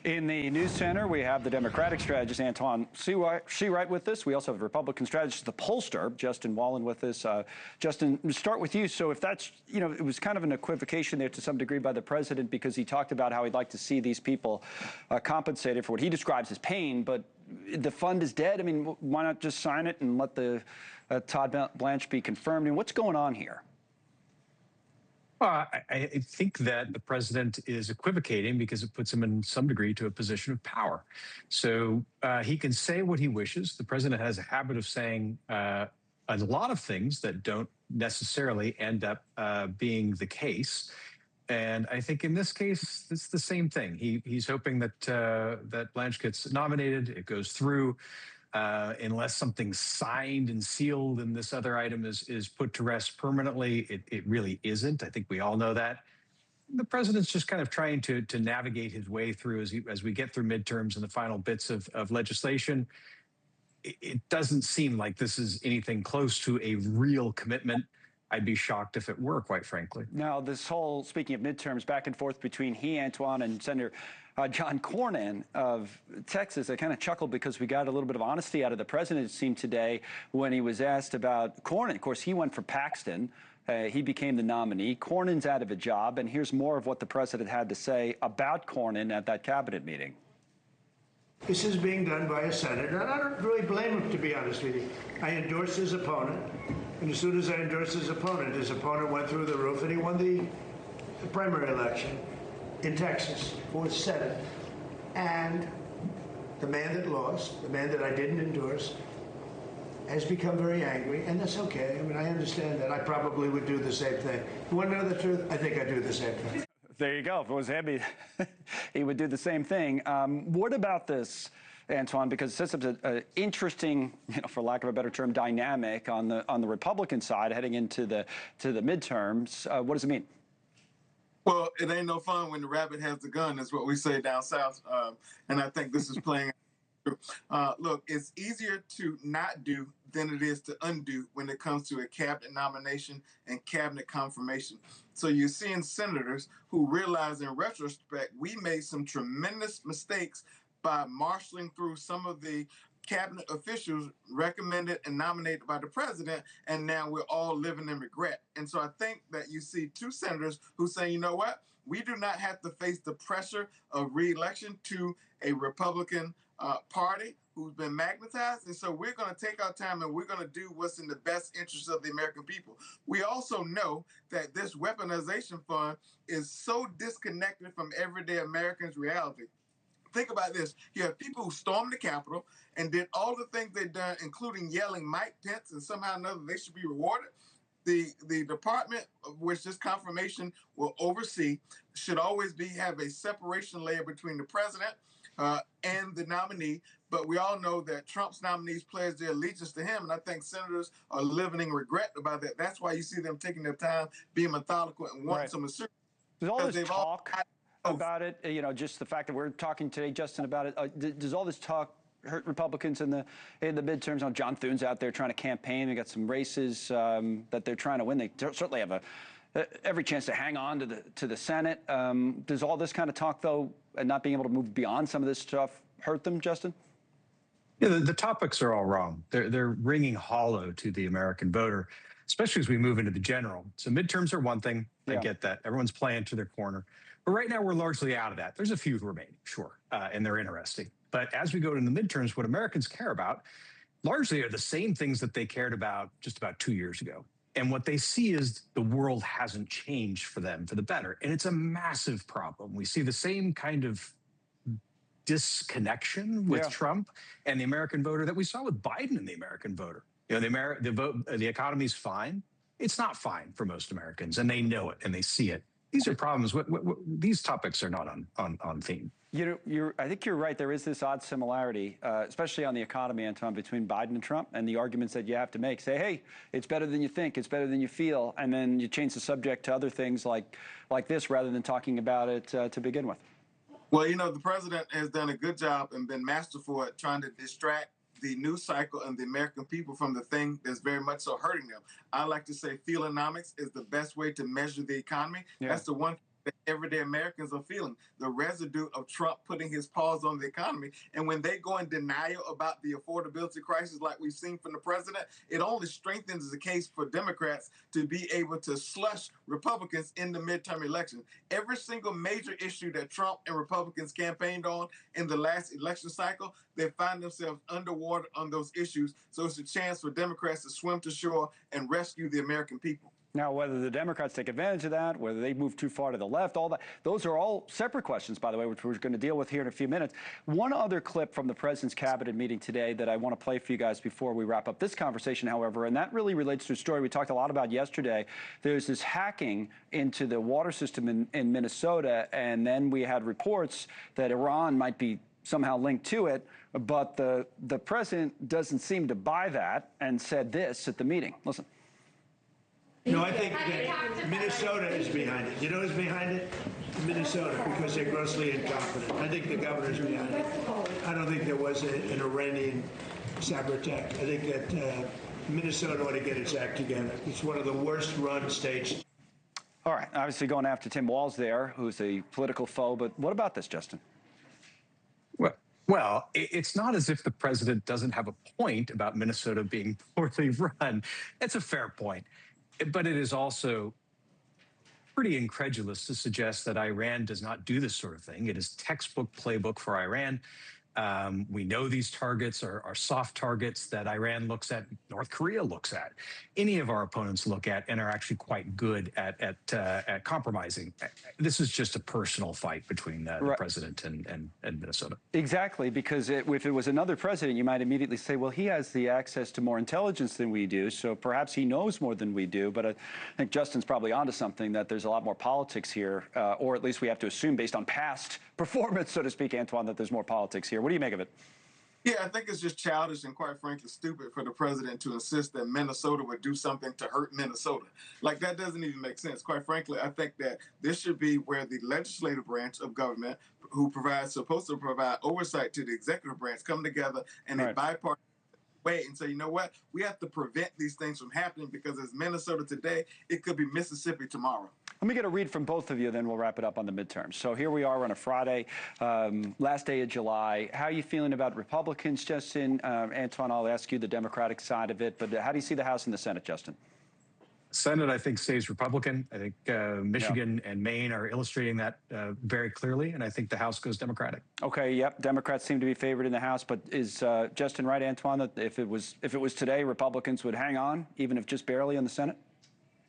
In the news center, we have the Democratic strategist, Antjuan Wright, with us. We also have the Republican strategist, the pollster, Justin Wallin, with us. Justin, we'll start with you. So if that's, it was kind of an equivocation there to some degree by the president because he talked about how he'd like to see these people compensated for what he describes as pain, but the fund is dead. I mean, why not just sign it and let the Todd Blanche be confirmed? And what's going on here? Well, I think that the president is equivocating because it puts him in some degree to a position of power. So he can say what he wishes. The president has a habit of saying a lot of things that don't necessarily end up being the case. And I think in this case, it's the same thing. He's hoping that that Blanche gets nominated, it goes through. Unless something's signed and sealed and this other item is put to rest permanently, it really isn't. I think we all know that. The president's just kind of trying to navigate his way through as we get through midterms and the final bits of legislation. It doesn't seem like this is anything close to a real commitment. I'd be shocked if it were, quite frankly. Now, this whole, speaking of midterms, back and forth between Antjuan and Senator John Cornyn of Texas, I kind of chuckled because we got a little bit of honesty out of the president, it seemed today, when he was asked about Cornyn. Of course, he went for Paxton. He became the nominee. Cornyn's out of a job, and here's more of what the president had to say about Cornyn at that cabinet meeting. This is being done by a senator, and I don't really blame him, to be honest with you. I endorsed his opponent, and as soon as I endorsed his opponent went through the roof, and he won the primary election in Texas for the Senate. And the man that lost, the man that I didn't endorse, has become very angry, and that's okay. I mean, I understand that. I probably would do the same thing. You want to know the truth? I think I'd do the same thing. There you go. If it was him, he would do the same thing. What about this, Antjuan? Because it sets up an interesting, for lack of a better term, dynamic on the Republican side heading into the midterms. What does it mean? Well, it ain't no fun when the rabbit has the gun. That's what we say down south, and I think this is playing. Look, it's easier to not do than it is to undo when it comes to a cabinet nomination and cabinet confirmation. So you're seeing senators who realize in retrospect, we made some tremendous mistakes by marshaling through some of the cabinet officials recommended and nominated by the president, and now we're all living in regret. And so I think that you see two senators who say, you know what, we do not have to face the pressure of re-election to a Republican party who's been magnetized. And so we're going to take our time and we're going to do what's in the best interest of the American people. We also know that this weaponization fund is so disconnected from everyday Americans' reality. Think about this. You have people who stormed the Capitol and did all the things they've done, including yelling Mike Pence, and somehow or another they should be rewarded. The department of which this confirmation will oversee should always have a separation layer between the president and the nominee. But we all know that Trump's nominees pledge their allegiance to him, and I think senators are living in regret about that. That's why you see them taking their time, being methodical, and wanting some assurance. There's all this talk about it, just the fact that we're talking today, Justin, about it. Does all this talk hurt Republicans in the midterms? John Thune's out there trying to campaign. We got some races that they're trying to win. They certainly have every chance to hang on to the Senate. Does all this kind of talk, though, and not being able to move beyond some of this stuff hurt them, Justin? Yeah, the topics are all wrong. They're ringing hollow to the American voter, especially as we move into the general. So midterms are one thing. I get that. Everyone's playing to their corner. But right now, we're largely out of that. There's a few remaining, sure, and they're interesting. But as we go into the midterms, what Americans care about largely are the same things that they cared about just about 2 years ago. And what they see is the world hasn't changed for them for the better. And it's a massive problem. We see the same kind of disconnection with Trump and the American voter that we saw with Biden and the American voter. The economy's fine. It's not fine for most Americans, and they know it and they see it. These are problems. These topics are not on theme. I think you're right. There is this odd similarity, especially on the economy, Antjuan, between Biden and Trump, and the arguments that you have to make. Say, hey, it's better than you think, it's better than you feel, and then you change the subject to other things like this rather than talking about it to begin with. Well, the president has done a good job and been masterful at trying to distract the news cycle and the American people from the thing that's very much so hurting them. I like to say Feelonomics is the best way to measure the economy. That's the one that everyday Americans are feeling, the residue of Trump putting his paws on the economy. And when they go in denial about the affordability crisis, like we've seen from the president, it only strengthens the case for Democrats to be able to slush Republicans in the midterm election. Every single major issue that Trump and Republicans campaigned on in the last election cycle, they find themselves underwater on those issues. So it's a chance for Democrats to swim to shore and rescue the American people. Now, whether the Democrats take advantage of that, whether they move too far to the left, all that, those are all separate questions, by the way, which we're going to deal with here in a few minutes. One other clip from the president's cabinet meeting today that I want to play for you guys before we wrap up this conversation, however, and that really relates to a story we talked a lot about yesterday. There's this hacking into the water system in Minnesota, and then we had reports that Iran might be somehow linked to it, but the president doesn't seem to buy that and said this at the meeting. Listen. No, I think that Minnesota is behind it. You know who's behind it? Minnesota, because they're grossly incompetent. I think the governor's behind it. I don't think there was an Iranian cyber attack. I think that Minnesota ought to get its act together. It's one of the worst run states. All right, obviously going after Tim Walz there, who's a political foe, but what about this, Justin? Well, it's not as if the president doesn't have a point about Minnesota being poorly run. It's a fair point. But it is also pretty incredulous to suggest that Iran does not do this sort of thing. It is textbook playbook for Iran. We know these targets are soft targets that Iran looks at, North Korea looks at, any of our opponents look at, and are actually quite good at compromising. This is just a personal fight between the president and Minnesota. Exactly, because if it was another president, you might immediately say, well, he has the access to more intelligence than we do, so perhaps he knows more than we do. But I think Justin's probably onto something, that there's a lot more politics here, or at least we have to assume based on past performance, so to speak, Antjuan, that there's more politics here. What do you make of it? Yeah, I think it's just childish and quite frankly stupid for the president to insist that Minnesota would do something to hurt Minnesota. Like, that doesn't even make sense. Quite frankly, I think that this should be where the legislative branch of government, who supposed to provide oversight to the executive branch, come together in a bipartisan way and say, you know what, we have to prevent these things from happening, because as Minnesota today, it could be Mississippi tomorrow. Let me get a read from both of you, then we'll wrap it up on the midterms. So here we are on a Friday, last day of July. How are you feeling about Republicans, Justin? Antjuan, I'll ask you the Democratic side of it, but how do you see the House and the Senate, Justin? Senate, I think, stays Republican. I think Michigan and Maine are illustrating that very clearly, and I think the House goes Democratic. Okay, yep. Democrats seem to be favored in the House, but is Justin right, Antjuan, that if it was today, Republicans would hang on, even if just barely in the Senate?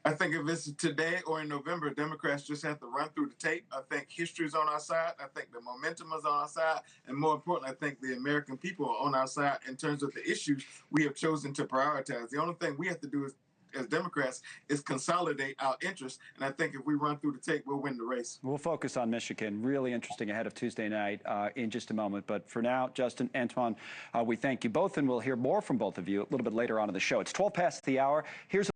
I think if it's today or in November, Democrats just have to run through the tape. I think history is on our side. I think the momentum is on our side. And more importantly, I think the American people are on our side in terms of the issues we have chosen to prioritize. The only thing we have to do as Democrats is consolidate our interests. And I think if we run through the tape, we'll win the race. We'll focus on Michigan. Really interesting ahead of Tuesday night in just a moment. But for now, Justin, Antjuan, we thank you both, and we'll hear more from both of you a little bit later on in the show. It's 12 past the hour. Here's